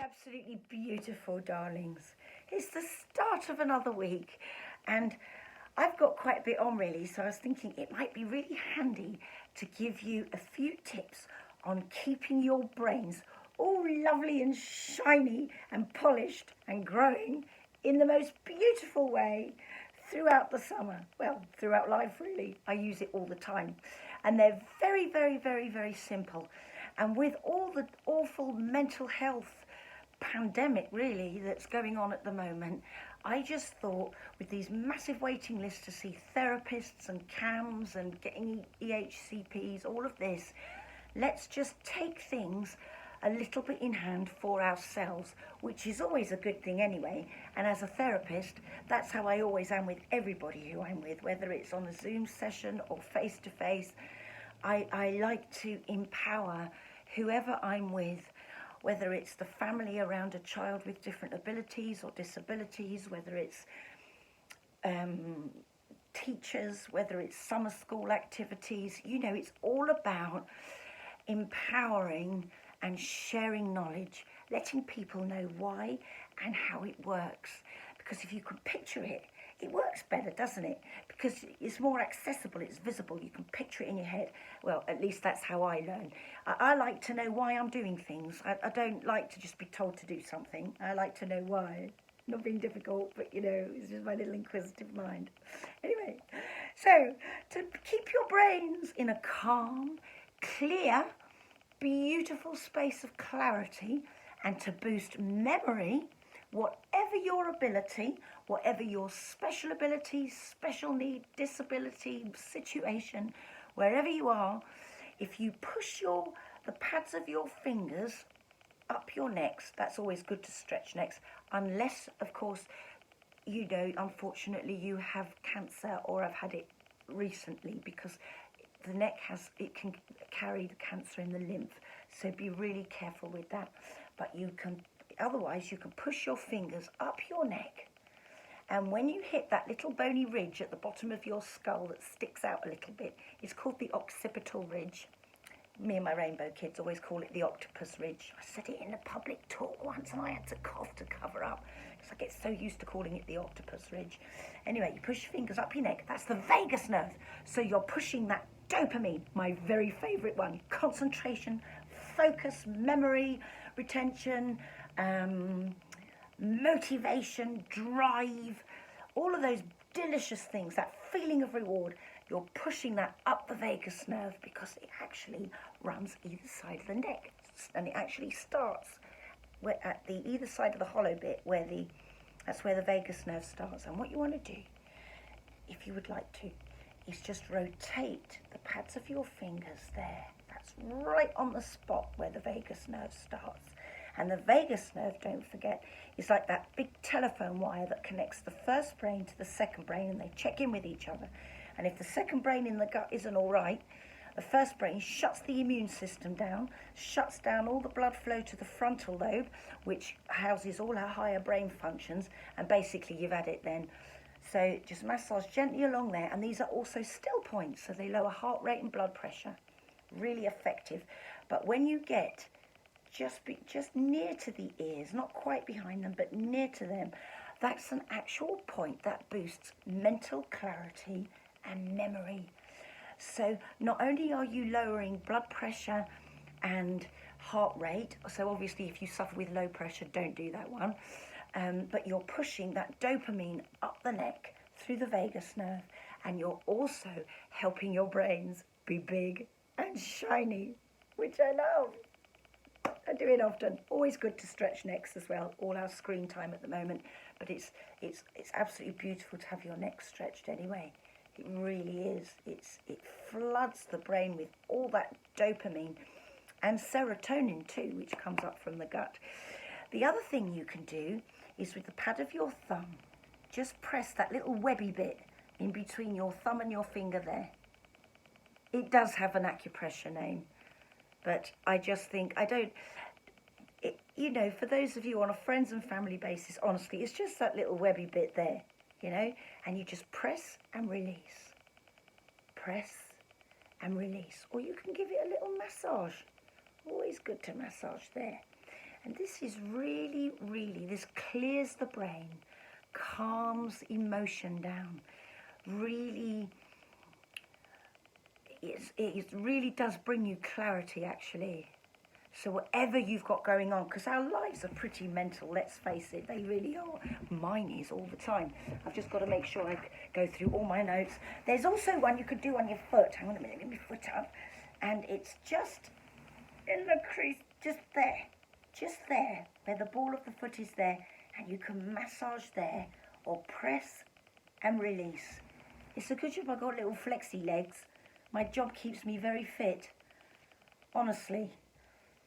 Absolutely beautiful, darlings. It's the start of another week, and I've got quite a bit on really, so I was thinking it might be really handy to give you a few tips on keeping your brains all lovely and shiny and polished and growing in the most beautiful way throughout the summer. Well, throughout life really. I use it all the time. And they're very, very, very, very simple. And with all the awful mental health pandemic really that's going on at the moment, I just thought with these massive waiting lists to see therapists and CAMs and getting EHCPs, all of this, let's just take things a little bit in hand for ourselves, which is always a good thing anyway. And as a therapist, that's how I always am with everybody who I'm with, whether it's on a Zoom session or face to face. I like to empower whoever I'm with, whether it's the family around a child with different abilities or disabilities, whether it's teachers, whether it's summer school activities. You know, it's all about empowering and sharing knowledge, letting people know why and how it works. Because if you can picture it, it works better, doesn't it? Because it's more accessible, it's visible, you can picture it in your head. Well, at least that's how I learn. I like to know why I'm doing things. I don't like to just be told to do something. I like to know why. Not being difficult, but you know, it's just my little inquisitive mind. Anyway, so to keep your brains in a calm, clear, beautiful space of clarity and to boost memory, whatever your ability, whatever your special ability, special need, disability, situation, wherever you are, if you push the pads of your fingers up your necks, that's always good to stretch necks, unless, of course, you know, unfortunately you have cancer or have had it recently, because the neck can carry the cancer in the lymph, so be really careful with that. But otherwise you can push your fingers up your neck, and when you hit that little bony ridge at the bottom of your skull that sticks out a little bit, it's called the occipital ridge. Me and my rainbow kids always call it the octopus ridge. I said it in a public talk once and I had to cough to cover up because I get so used to calling it the octopus ridge. Anyway, you push your fingers up your neck. That's the vagus nerve. So you're pushing that dopamine, my very favourite one. Concentration, focus, memory, retention, motivation, drive, all of those delicious things, that feeling of reward. You're pushing that up the vagus nerve because it actually runs either side of the neck, and it actually starts at the either side of the hollow bit that's where the vagus nerve starts. And what you want to do, if you would like to, is just rotate the pads of your fingers there. That's right on the spot where the vagus nerve starts. And the vagus nerve, don't forget, is like that big telephone wire that connects the first brain to the second brain, and they check in with each other. And if the second brain in the gut isn't all right, the first brain shuts the immune system down, shuts down all the blood flow to the frontal lobe, which houses all our higher brain functions, and basically you've had it then. So just massage gently along there, and these are also still points, so they lower heart rate and blood pressure. Really effective. But when you get just near to the ears, not quite behind them, but near to them, that's an actual point that boosts mental clarity and memory. So not only are you lowering blood pressure and heart rate, so obviously if you suffer with low pressure, don't do that one, but you're pushing that dopamine up the neck through the vagus nerve, and you're also helping your brains be big and shiny, which I love. I do it often. Always good to stretch necks as well. All our screen time at the moment, but it's absolutely beautiful to have your neck stretched anyway. It really is. It floods the brain with all that dopamine and serotonin too, which comes up from the gut. The other thing you can do is with the pad of your thumb, just press that little webby bit in between your thumb and your finger there. It does have an acupressure name, but I just think, you know, for those of you on a friends and family basis, honestly, it's just that little webby bit there, you know, and you just press and release. Press and release. Or you can give it a little massage. Always good to massage there. And this is really, really, this clears the brain, calms emotion down, really, it really does bring you clarity, actually. So whatever you've got going on, because our lives are pretty mental, let's face it, they really are. Mine is all the time. I've just got to make sure I go through all my notes. There's also one you could do on your foot. Hang on a minute, get my foot up. And it's just in the crease, just there, where the ball of the foot is there. And you can massage there or press and release. It's a good job I've got little flexi legs. My job keeps me very fit, honestly.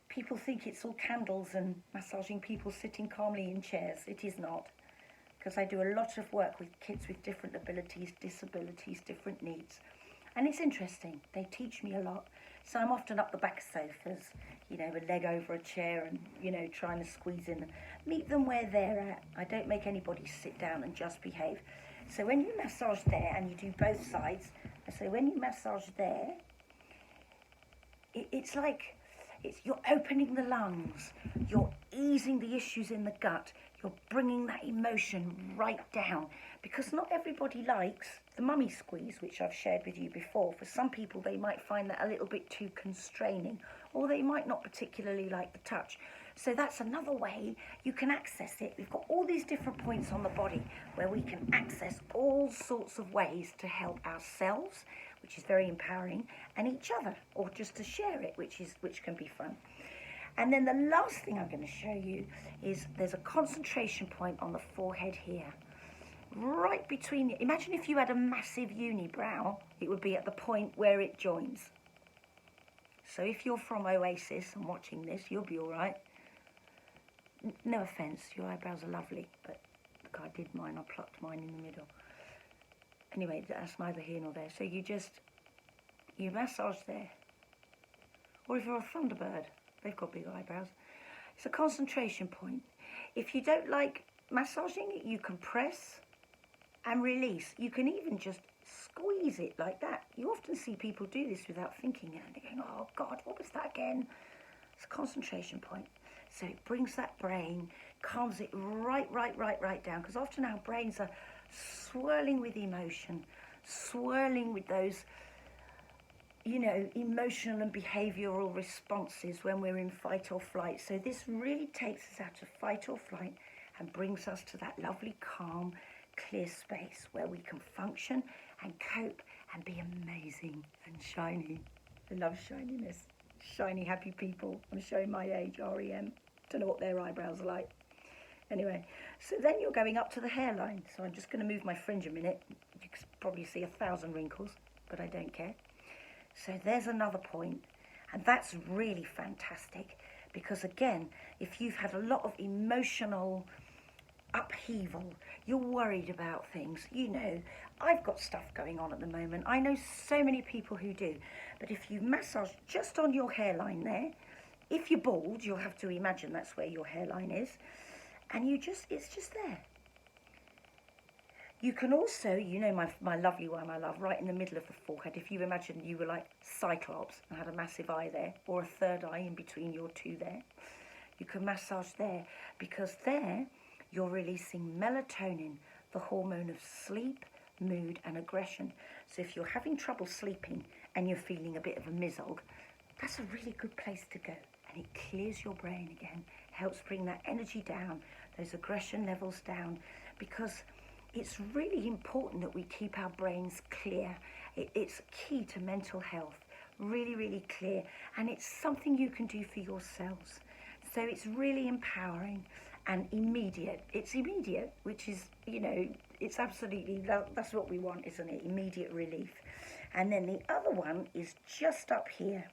People think it's all candles and massaging people sitting calmly in chairs. It is not, because I do a lot of work with kids with different abilities, disabilities, different needs. And it's interesting. They teach me a lot. So I'm often up the back of sofas, you know, a leg over a chair and, you know, trying to squeeze in. Meet them where they're at. I don't make anybody sit down and just behave. So when you massage there, and you do both sides, so when you massage there, it's like, you're opening the lungs, you're easing the issues in the gut, you're bringing that emotion right down. Because not everybody likes the mummy squeeze, which I've shared with you before. For some people, they might find that a little bit too constraining, or they might not particularly like the touch. So that's another way you can access it. We've got all these different points on the body where we can access all sorts of ways to help ourselves, which is very empowering, and each other, or just to share it, which can be fun. And then the last thing I'm going to show you is there's a concentration point on the forehead here. Right between, imagine if you had a massive unibrow, it would be at the point where it joins. So if you're from Oasis and watching this, you'll be all right. No offence, your eyebrows are lovely, but look, I did mine, I plucked mine in the middle. Anyway, that's neither here nor there. So you massage there. Or if you're a Thunderbird, they've got big eyebrows. It's a concentration point. If you don't like massaging it, you can press and release. You can even just squeeze it like that. You often see people do this without thinking, and they're going, oh God, what was that again? It's a concentration point. So it brings that brain, calms it right down, because often our brains are swirling with emotion, swirling with those, you know, emotional and behavioural responses when we're in fight or flight. So this really takes us out of fight or flight and brings us to that lovely, calm, clear space where we can function and cope and be amazing and shiny. I love shininess. Shiny, happy people. I'm showing my age, REM. Don't know what their eyebrows are like. Anyway, so then you're going up to the hairline. So I'm just going to move my fringe a minute. You can probably see 1,000 wrinkles, but I don't care. So there's another point, and that's really fantastic, because again, if you've had a lot of emotional upheaval, you're worried about things, you know, I've got stuff going on at the moment. I know so many people who do, but if you massage just on your hairline there, if you're bald, you'll have to imagine that's where your hairline is, and it's just there. You can also, you know, my lovely one I love, right in the middle of the forehead. If you imagine you were like Cyclops and had a massive eye there, or a third eye in between your two there, you can massage there, because there you're releasing melatonin, the hormone of sleep, mood and aggression. So if you're having trouble sleeping and you're feeling a bit of a mizzog, that's a really good place to go. And it clears your brain again, helps bring that energy down, those aggression levels down, because it's really important that we keep our brains clear. It's key to mental health, really clear, and it's something you can do for yourselves. So it's really empowering and immediate. It's immediate, which is, you know, it's absolutely, that's what we want, isn't it? Immediate relief. And then the other one is just up here.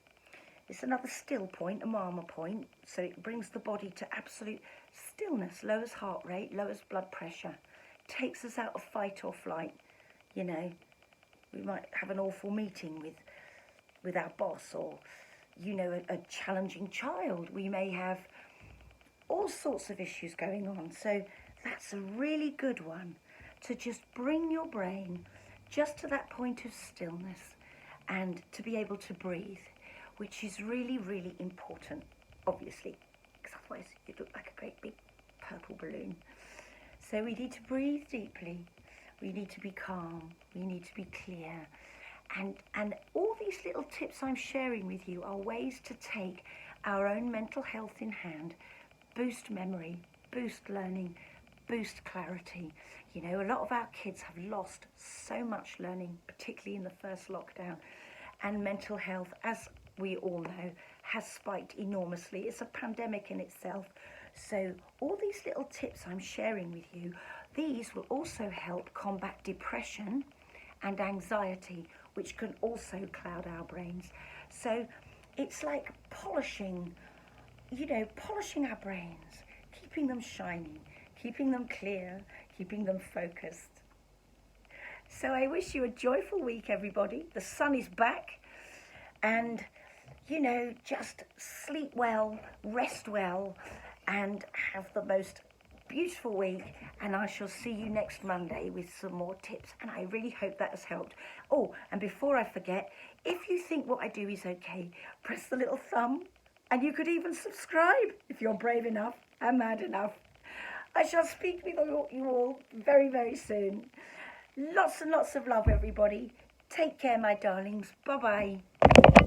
It's another still point, a mama point, so it brings the body to absolute stillness, lowers heart rate, lowers blood pressure, takes us out of fight or flight. You know, we might have an awful meeting with our boss, or, you know, a challenging child. We may have all sorts of issues going on. So that's a really good one to just bring your brain just to that point of stillness and to be able to breathe, which is really important, obviously, because otherwise you look like a great big purple balloon. So we need to breathe deeply. We need to be calm. We need to be clear. And all these little tips I'm sharing with you are ways to take our own mental health in hand, boost memory, boost learning, boost clarity. You know, a lot of our kids have lost so much learning, particularly in the first lockdown. And mental health, as we all know, has spiked enormously. It's a pandemic in itself. So all these little tips I'm sharing with you, these will also help combat depression and anxiety, which can also cloud our brains. So it's like polishing, you know, polishing our brains, keeping them shining, keeping them clear, keeping them focused. So I wish you a joyful week, everybody. The sun is back, and, you know, just sleep well, rest well, and have the most beautiful week. And I shall see you next Monday with some more tips, and I really hope that has helped. Oh, and before I forget, if you think what I do is okay, press the little thumb, and you could even subscribe if you're brave enough and mad enough. I shall speak with you all very, very soon. Lots and lots of love, everybody. Take care, my darlings. Bye-bye.